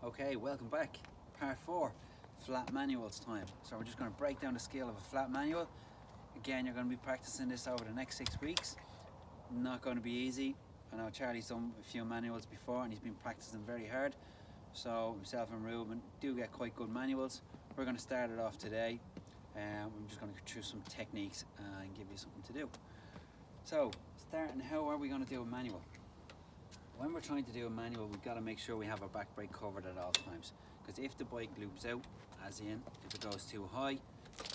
Okay, welcome back. Part 4, flat manuals time. So we're just going to break down the scale of a flat manual. Again, you're going to be practicing this over the next 6 weeks. Not going to be easy. I know Charlie's done a few manuals before and he's been practicing very hard. So himself and Ruben do get quite good manuals. We're going to start it off today. I'm just going to go through some techniques and give you something to do. So, starting, how are we going to do a manual? When we're trying to do a manual, we've got to make sure we have our back brake covered at all times. Because if the bike loops out, as in, if it goes too high,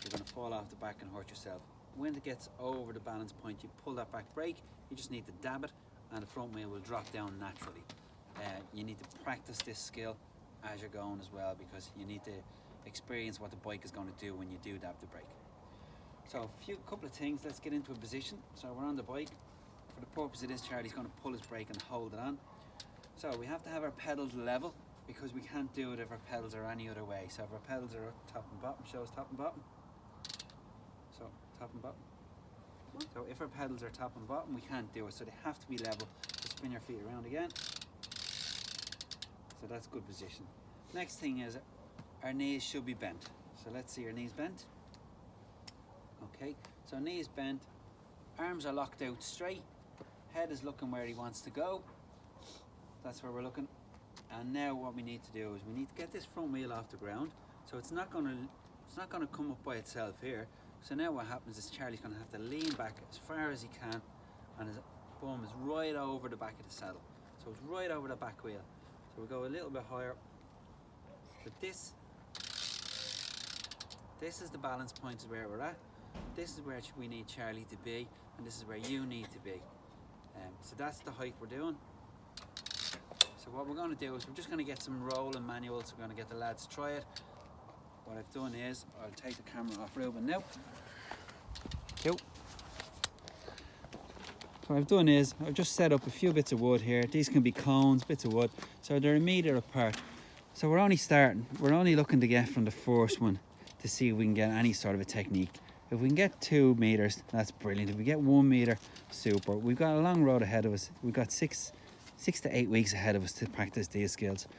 you're going to fall off the back and hurt yourself. When it gets over the balance point, you pull that back brake, you just need to dab it, and the front wheel will drop down naturally. You need to practice this skill as you're going as well, because you need to experience what the bike is going to do when you do dab the brake. So couple of things, let's get into a position. So we're on the bike. For the purpose of this, Charlie's going to pull his brake and hold it on. So we have to have our pedals level, because we can't do it if our pedals are any other way. So if our pedals are top and bottom, show us top and bottom. So top and bottom. So if our pedals are top and bottom, we can't do it. So they have to be level. Just spin your feet around again. So that's good position. Next thing is our knees should be bent. So let's see your knees bent. Okay, so knees bent, arms are locked out straight, head is looking where he wants to go. That's where we're looking. And now what we need to do is we need to get this front wheel off the ground. So it's not gonna come up by itself here. So now what happens is Charlie's gonna have to lean back as far as he can, and his bum is right over the back of the saddle. So it's right over the back wheel. So we go a little bit higher. But this is the balance point is where we're at. This is where we need Charlie to be, and this is where you need to be. So that's the height we're doing. So what we're going to do is we're just going to get some rolling manuals. We're going to get the lads to try it. What I've done is, I'll take the camera off Ruben now. So what I've done is, I've just set up a few bits of wood here. These can be cones, bits of wood. So they're a metre apart. So we're only starting. We're only looking to get from the first one to see if we can get any sort of a technique. If we can get 2 meters, that's brilliant. If we get 1 meter, super. We've got a long road ahead of us. We've got six to 8 weeks ahead of us to practice these skills.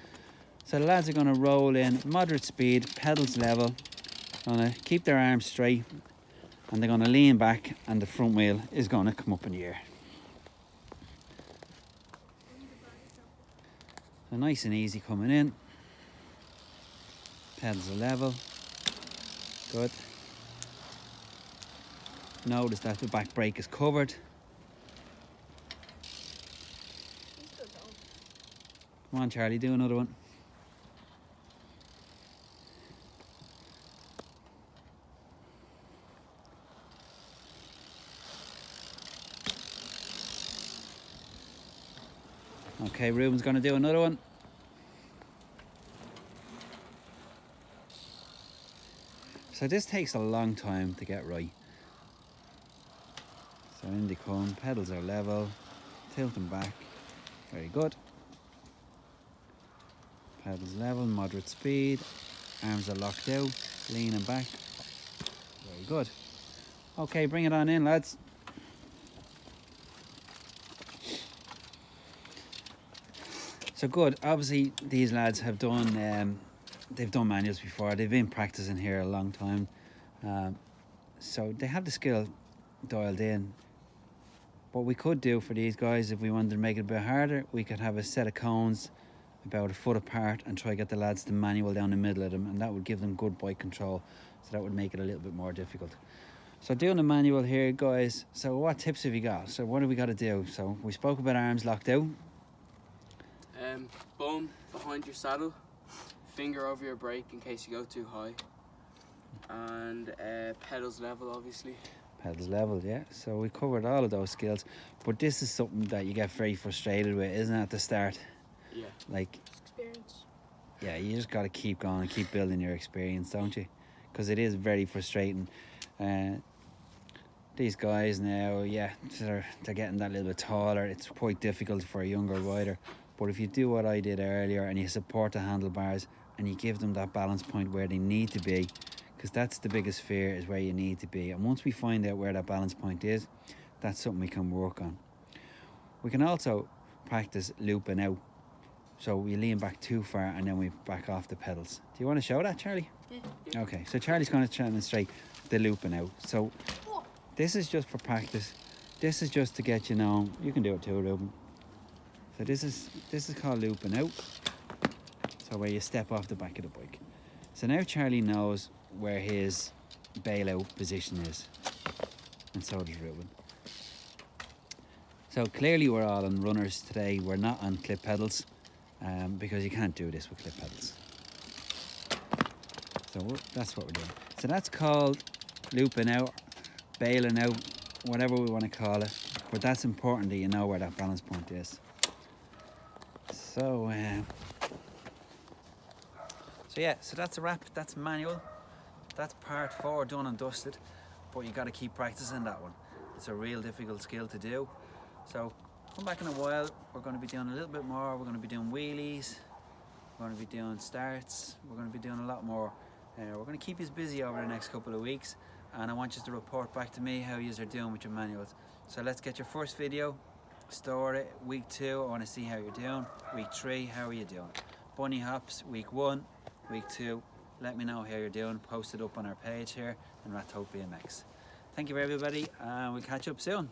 So the lads are going to roll in moderate speed, pedals level, going to keep their arms straight, and they're going to lean back, and the front wheel is going to come up in the air. So nice and easy coming in. Pedals are level. Good. Notice that the back brake is covered. Come on, Charlie, do another one. Okay, Ruben's going to do another one. So this takes a long time to get right. So in they come, pedals are level, tilt them back, very good. Pedals level, moderate speed, arms are locked out, leaning back, very good. Okay, bring it on in, lads. So good, obviously these lads have done, they've done manuals before, they've been practicing here a long time. So they have the skill dialed in. What we could do for these guys, if we wanted to make it a bit harder, we could have a set of cones about a foot apart and try to get the lads to manual down the middle of them, and that would give them good bike control, so that would make it a little bit more difficult. So doing the manual here, guys, so what tips have you got? So what have we got to do? So we spoke about arms locked out. Bum behind your saddle, finger over your brake in case you go too high, and pedals level, obviously. Pedals level, yeah. So we covered all of those skills, but this is something that you get very frustrated with, isn't it, at the start? Yeah. Like, Experience. yeah, you just got to keep going and keep building your experience, don't you? Because it is very frustrating. These guys now, yeah, they're getting that little bit taller. It's quite difficult for a younger rider. But if you do what I did earlier and you support the handlebars and you give them that balance point where they need to be, because that's the biggest fear, is where you need to be. And once we find out where that balance point is, that's something we can work on. We can also practice looping out. So we lean back too far and then we back off the pedals. Do you want to show that, Charlie? Yeah. Okay, so Charlie's going to demonstrate the looping out. So this is just for practice. This is just to get you know. You can do it too, Ruben. So this is called looping out. So where you step off the back of the bike. So now Charlie knows where his bailout position is, and so does Ruben. So clearly we're all on runners today. We're not on clip pedals, because you can't do this with clip pedals. So that's what we're doing. So that's called looping out, bailing out, whatever we want to call it. But that's important that you know where that balance point is. So yeah, so that's a wrap. That's manual. That's part 4 done and dusted. But you got to keep practicing that one. It's a real difficult skill to do. So come back in a while. We're going to be doing a little bit more. We're going to be doing wheelies. We're going to be doing starts. We're going to be doing a lot more. We're going to keep you busy over the next couple of weeks. And I want you to report back to me how you are doing with your manuals. So let's get your first video. Store it. Week 2, I want to see how you're doing. Week 3, how are you doing? Bunny hops, week 1, week 2. Let me know how you're doing. Post it up on our page here in Rathope BMX. Thank you everybody, and we'll catch up soon.